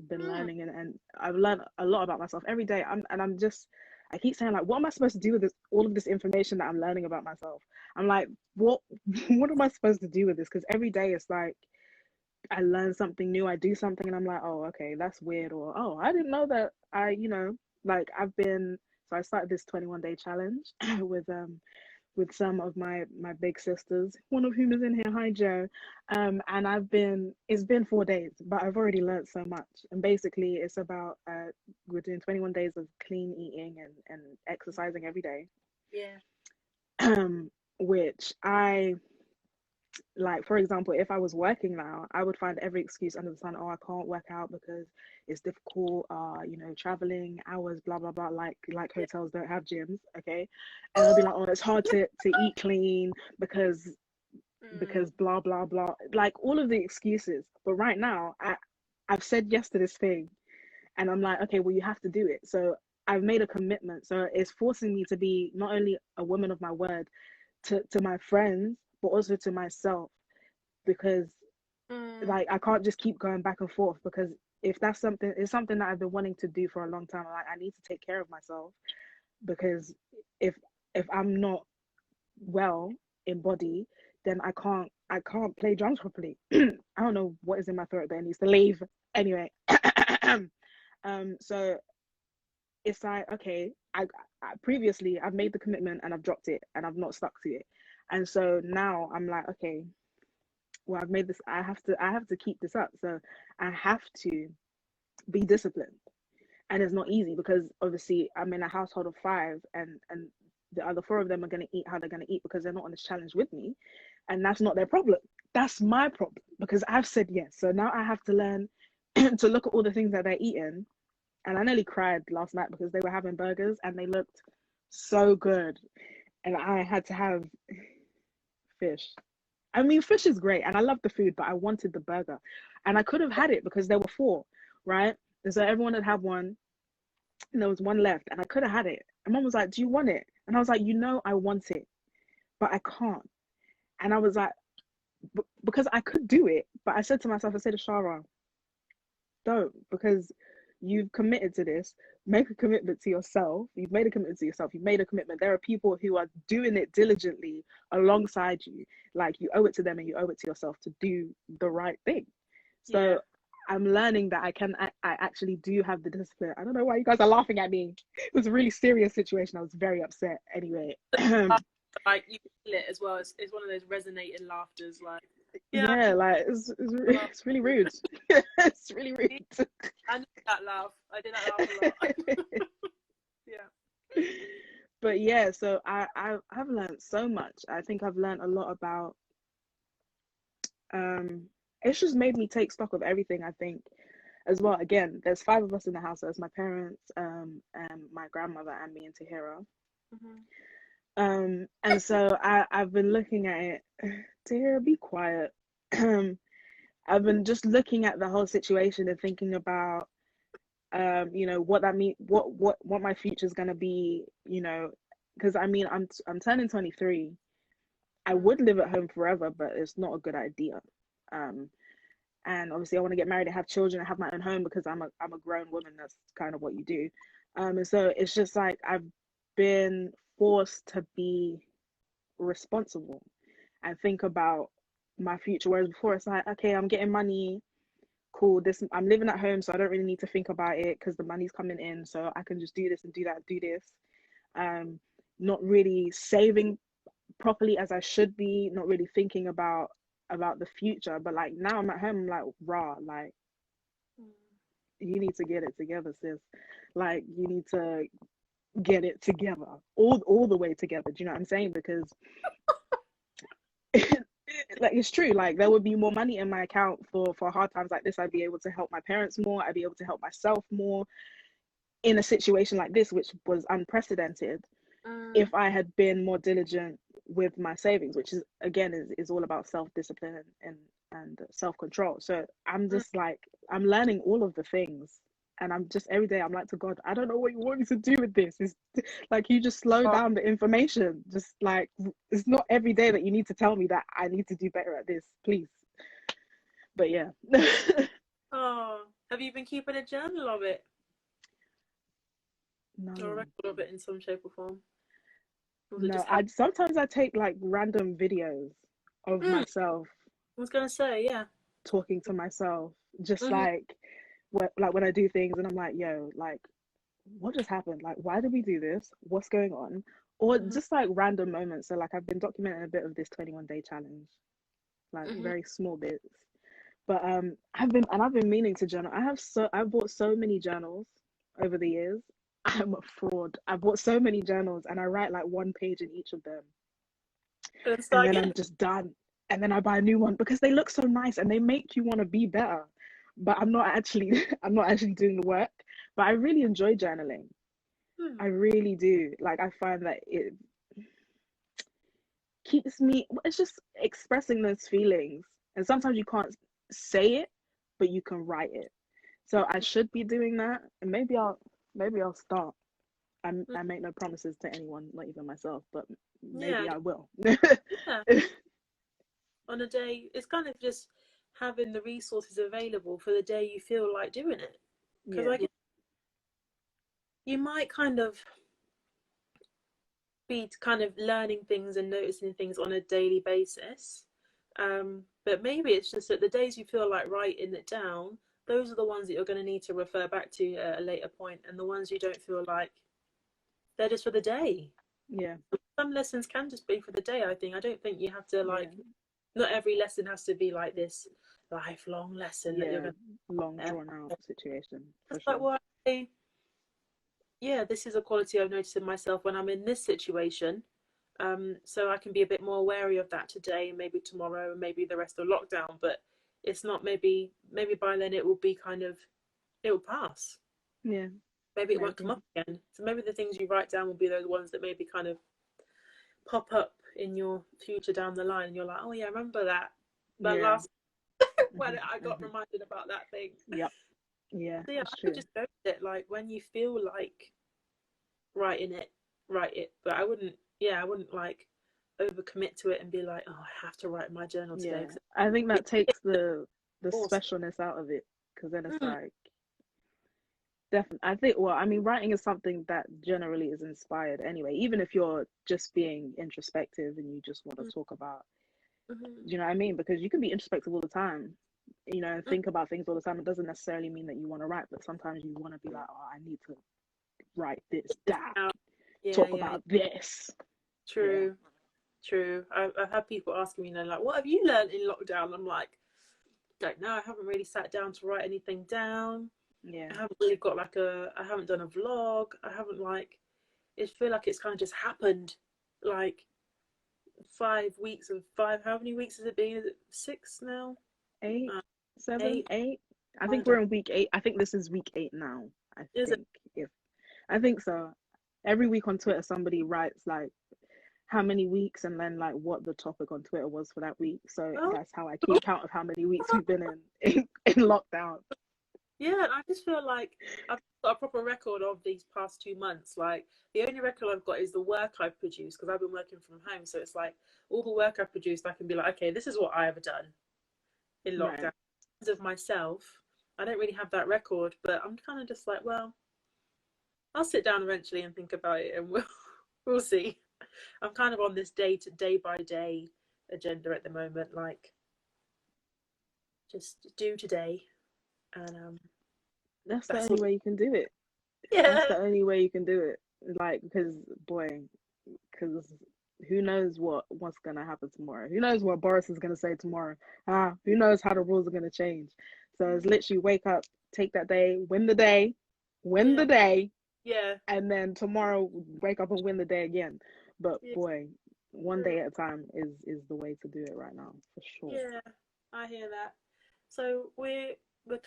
learning, and I've learned a lot about myself every day. I'm just, I keep saying like, what am I supposed to do with this, all of this information that I'm learning about myself? I'm like, what, what am I supposed to do with this? Because every day it's like, I learn something new, I do something, and I'm like, oh, okay, that's weird, or oh, I didn't know that. Like I've been, so I started this 21-day challenge with some of my big sisters, one of whom is in here. Hi, Joe. And it's been 4 days, but I've already learned so much. And basically, it's about we're doing 21 days of clean eating and exercising every day. Yeah. Which I like, for example, if I was working now, I would find every excuse under the sun. Oh, I can't work out because it's difficult. Traveling hours, blah blah blah. Like Yeah. hotels don't have gyms, okay? And I'll be like, oh, it's hard to eat clean because Mm. blah blah blah. Like all of the excuses. But right now, I've said yes to this thing, and I'm like, okay, well, you have to do it. So I've made a commitment. So it's forcing me to be not only a woman of my word to my friends, but also to myself, because Mm. like I can't just keep going back and forth, because if that's something, it's something that I've been wanting to do for a long time. Like I need to take care of myself, because if I'm not well in body, then I can't play drums properly. I don't know what is in my throat, but it needs to leave. Anyway, so it's like, okay, I previously I've made the commitment and I've dropped it and I've not stuck to it, and so now I'm like, okay, well, I've made this, I have to keep this up, so I have to be disciplined. And it's not easy, because obviously I'm in a household of five, and the other four of them are going to eat how they're going to eat, because they're not on this challenge with me, and that's not their problem. That's my problem, because I've said yes. So now I have to learn to look at all the things that they're eating. And I nearly cried last night because they were having burgers and they looked so good, and I had to have fish. I mean, fish is great and I love the food, but I wanted the burger. And I could have had it because there were four, right? And so everyone had had one, and there was one left, and I could have had it. And mom was like, do you want it? And I was like, I want it, but I can't. And I was like, because I could do it, but I said to myself, I said, Ashara, don't, because you've committed to this. Make a commitment to yourself. You've made a commitment to yourself. You've made a commitment. There are people who are doing it diligently alongside you. Like you owe it to them and you owe it to yourself to do the right thing. Yeah. So I'm learning that I actually do have the discipline. I don't know why you guys are laughing at me. It was a really serious situation. I was very upset. Anyway, Like you feel it as well. It's one of those resonating laughters. Like, yeah. yeah, like it's really rude. It's really rude. I know that laugh. I did that laugh a lot. Yeah. But yeah, so I've learned so much. I think I've learned a lot about um it's just made me take stock of everything, I think, as well. Again, there's five of us in the house. There's my parents, and my grandmother and me and Tahira. Hmm. And so I've been looking at it. Tahira, be quiet. I've been just looking at the whole situation and thinking about what that mean, what my future is gonna be, because I mean I'm turning 23. I would live at home forever, but it's not a good idea. Um, and obviously I want to get married and have children and have my own home because I'm a grown woman. That's kind of what you do. And so it's just like I've been forced to be responsible and think about my future. Whereas before it's like, okay, I'm getting money, cool. This I'm living at home, so I don't really need to think about it because the money's coming in, so I can just do this and do that, do this. Um, Not really saving properly as I should be, not really thinking about the future. But like now I'm at home, I'm like, rah, like you need to get it together, sis. Like you need to get it together, all the way together. Do you know what I'm saying? Because like it's true. Like there would be more money in my account for hard times like this. I'd be able to help my parents more. I'd be able to help myself more in a situation like this, which was unprecedented. Mm. If I had been more diligent with my savings, which is again is all about self-discipline and self-control. So I'm Mm. just like I'm learning all of the things, and I'm just every day I'm like to God, I don't know what you want me to do with this. It's like you just slow Oh, down the information. Just like it's not every day that you need to tell me that I need to do better at this, please. But yeah. oh. Have you been keeping a journal of it or a No. record of it in some shape or form? Or was it No, just I sometimes I take like random videos of Mm, myself I was gonna say, yeah. talking to myself, just Hmm. like when I do things and I'm like, yo, like what just happened? Like why did we do this? What's going on? Or Hmm. just like random moments. So like I've been documenting a bit of this 21-day challenge, like Hmm. very small bits. But I've been meaning to journal. I've bought so many journals over the years. I'm a fraud. I bought so many journals and I write like one page in each of them And and start then again. I'm just done. And then I buy a new one because they look so nice and they make you want to be better. But I'm not actually I'm not actually doing the work. But I really enjoy journaling. Hmm. I really do. Like I find that it keeps me it's just expressing those feelings. And sometimes you can't say it, but you can write it. So I should be doing that. And maybe I'll start. I make no promises to anyone, not even myself, but Yeah, maybe I will. yeah. On a day, it's kind of just having the resources available for the day you feel like doing it. Because Yeah. I guess you might kind of be kind of learning things and noticing things on a daily basis. But maybe it's just that the days you feel like writing it down, those are the ones that you're going to need to refer back to at a later point, and the ones you don't feel like they're just for the day. Yeah. Some lessons can just be for the day. I don't think you have to Yeah. like. Not every lesson has to be like this lifelong lesson that you're Yeah, going long to. drawn out situation for It's like, sure. well, yeah, this is a quality I've noticed in myself when I'm in this situation. So I can be a bit more wary of that today, and maybe tomorrow, and maybe the rest of lockdown. But it's not maybe by then it will be kind of it will pass. Yeah, Maybe it won't come maybe. up again. So maybe the things you write down will be those ones that maybe kind of pop up in your future down the line, and you're like, oh yeah, I remember that Yeah. last when Hmm. I got Hmm. reminded about that thing. Yep. Yeah, So yeah, it's I would true. just go with it. Like when you feel like writing it, write it. But I wouldn't, yeah, I wouldn't like overcommit to it and be like, oh, I have to write my journal today Yeah, because I think that takes the forced. specialness out of it because then it's Mm, like definitely. I think. Well, I mean, writing is something that generally is inspired anyway. Even if you're just being introspective and you just want to mm, talk about, mm, you know what I mean? Because you can be introspective all the time. mm, Think about things all the time. It doesn't necessarily mean that you want to write, but sometimes you want to be like, oh, I need to write this down, yeah, talk yeah, yeah. about this. Yeah. True, true. I've had people asking me, like, what have you learned in lockdown? I'm like, don't know. I haven't really sat down to write anything down. Yeah. I haven't really got like I haven't done a vlog. I haven't like, it feel like it's kind of just happened. Like 5 weeks and five, how many weeks has it been? Is it six now? Eight, Uh, 7, eight? 8. I I think we're don't, in week 8. I think this is week 8 now. I is it? think if I think so. Every week on Twitter, somebody writes like how many weeks and then like what the topic on Twitter was for that week. So Oh, that's how I keep count of how many weeks we've been in lockdown. yeah. And I just feel like I've got a proper record of these past 2 months. Like the only record I've got is the work I've produced because I've been working from home. So it's like all the work I've produced, I can be like, okay, this is what I have done in Right. lockdown. In terms of myself, I don't really have that record, but I'm kind of just like, well, I'll sit down eventually and think about it, and we'll see. I'm kind of on this day by day agenda at the moment, like just do today, and That's the that's only all. way you can do it. That's Yeah, the only way you can do it. Like, because boy, because who knows what's gonna happen tomorrow? Who knows what Boris is gonna say tomorrow? Who knows how the rules are gonna change? So it's literally wake up, take that day, win yeah, the day, yeah, and then tomorrow wake up and win the day again. But yeah, boy, one day at a time is the way to do it right now for sure. yeah. I hear that. So we're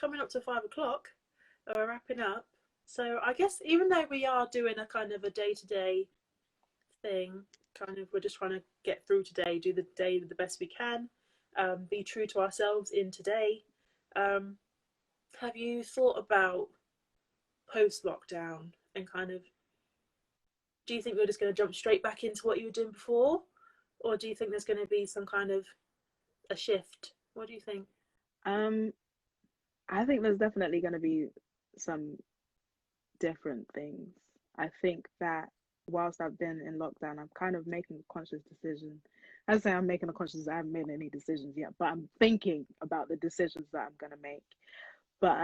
coming up to 5 o'clock. We're wrapping up. So I guess even though we are doing a kind of a day to day thing, kind of we're just trying to get through today, do the day the best we can, be true to ourselves in today. Um, have you thought about post lockdown and kind of, do you think we're just going to jump straight back into what you were doing before, or do you think there's going to be some kind of a shift? What do you think? Um, I think there's definitely gonna be some different things. I think that whilst I've been in lockdown, I'm kind of making a conscious decision. I say I'm making a conscious, I haven't made any decisions yet, but I'm thinking about the decisions that I'm gonna make. But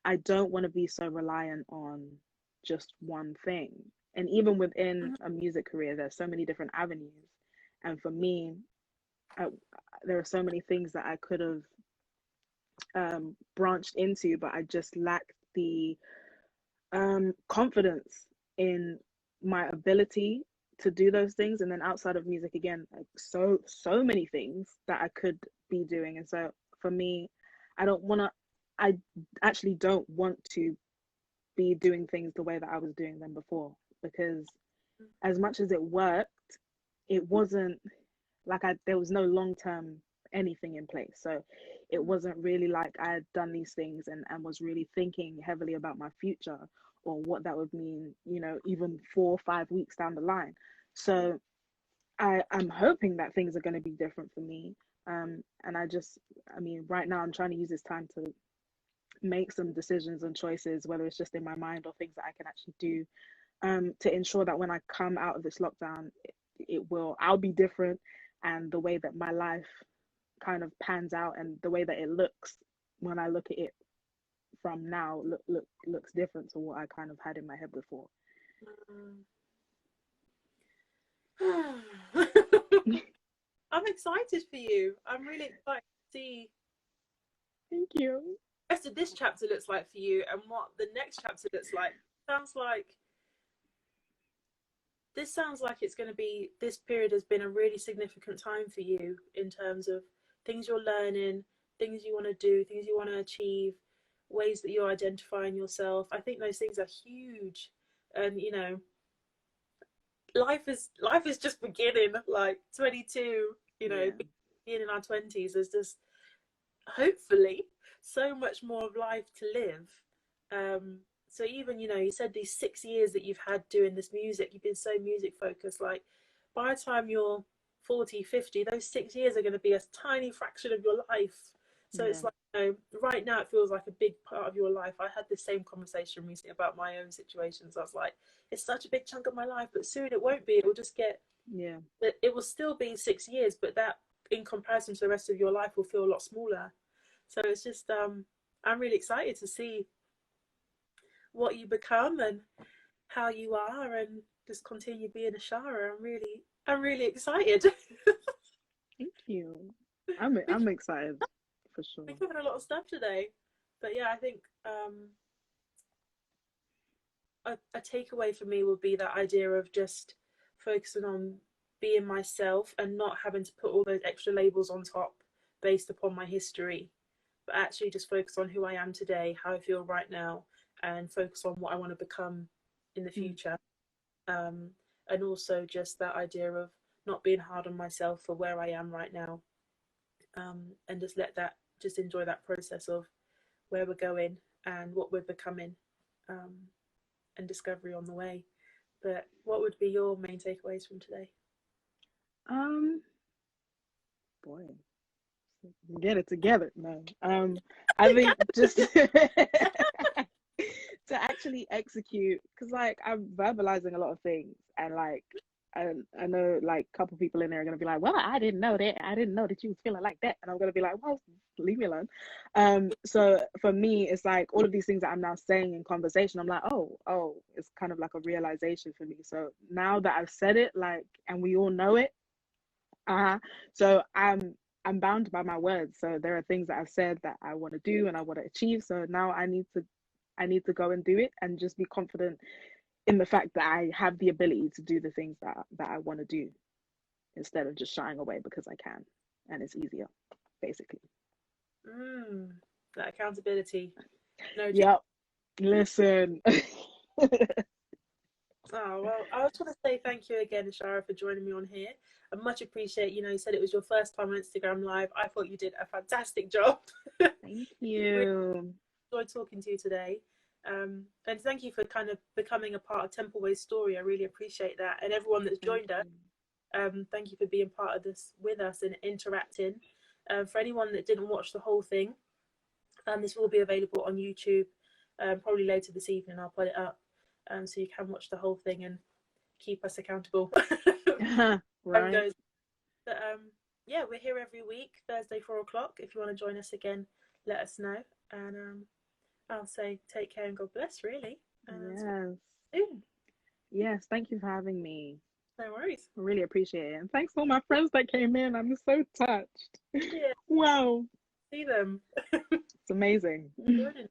I don't want to be so reliant on just one thing. And even within a music career, there's so many different avenues. And for me, I, there are so many things that I could have branched into, but I just lacked the confidence in my ability to do those things. And then outside of music, again, like so many things that I could be doing. And so for me, I don't want to. I actually don't want to be doing things the way that I was doing them before, because as much as it worked, it wasn't like there was no long term anything in place. So it wasn't really like I had done these things and was really thinking heavily about my future or what that would mean, even 4 or 5 weeks down the line. So I'm hoping that things are going to be different for me. And I mean, right now I'm trying to use this time to make some decisions and choices, whether it's just in my mind or things that I can actually do, to ensure that when I come out of this lockdown, I'll be different, and the way that my life kind of pans out and the way that it looks when I look at it from now looks different to what I kind of had in my head before. I'm excited for you. I'm really excited to see Thank you. what the rest of this chapter looks like for you and what the next chapter looks like. Sounds like this sounds like it's going to be, this period has been a really significant time for you in terms of things you're learning, things you want to do, things you want to achieve, ways that you're identifying yourself. I think those things are huge. And life is just beginning, like 22, Yeah. being in our 20s, there's just hopefully so much more of life to live. So even, you said these 6 years that you've had doing this music, you've been so music focused, like by the time you're 40, 50, those 6 years are going to be a tiny fraction of your life. So Yeah. it's like, right now it feels like a big part of your life. I had the same conversation recently about my own situations. I was like, it's such a big chunk of my life, but soon it won't be. It will just get, Yeah. it will still be 6 years, but that in comparison to the rest of your life will feel a lot smaller. So it's just, I'm really excited to see what you become and how you are, and just continue being Ishara. I'm really excited. Thank you. I'm excited for sure. We covered a lot of stuff today, but yeah, I think a takeaway for me would be that idea of just focusing on being myself and not having to put all those extra labels on top based upon my history, but actually just focus on who I am today, how I feel right now, and focus on what I want to become in the Mm. future. Um, and also just that idea of not being hard on myself for where I am right now, and just let that, just enjoy that process of where we're going and what we're becoming, um, and discovery on the way. But what would be your main takeaways from today? Um, boy, get it together. No. I think just to actually execute, because like I'm verbalizing a lot of things, and like I know like a couple people in there are gonna be like, well, I didn't know that. I didn't know that you was feeling like that, and I'm gonna be like, well, leave me alone. So for me, it's like all of these things that I'm now saying in conversation. I'm like, oh, it's kind of like a realization for me. So now that I've said it, like, and we all know it, so I'm bound by my words. So there are things that I've said that I want to do and I want to achieve. So now I need to go and do it and just be confident in the fact that I have the ability to do the things that I want to do instead of just shying away because I can and it's easier, basically. Mm, that accountability. No, Yep. Listen. oh, well, I just want to say thank you again, Ishara, for joining me on here. I much appreciate, you said it was your first time on Instagram Live. I thought you did a fantastic job. Thank Really you. enjoyed talking to you today. And thank you for kind of becoming a part of Templeway's story. I really appreciate that. And everyone that's Thank joined us, you. thank you for being part of this with us and interacting. For anyone that didn't watch the whole thing, this will be available on YouTube, probably later this evening. I'll put it up, so you can watch the whole thing and keep us accountable. Time Right? goes. But yeah, we're here every week, Thursday 4 o'clock. If you want to join us again, let us know. And I'll say take care and God bless, really. And I'll speak Yes. soon. Yes. Thank you for having me. No worries. I really appreciate it. And thanks to all my friends that came in. I'm so touched. Yeah, Wow. see them. It's amazing. Joining.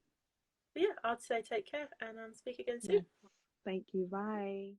But yeah, I'd say take care and speak again soon. Yes. Thank you. Bye.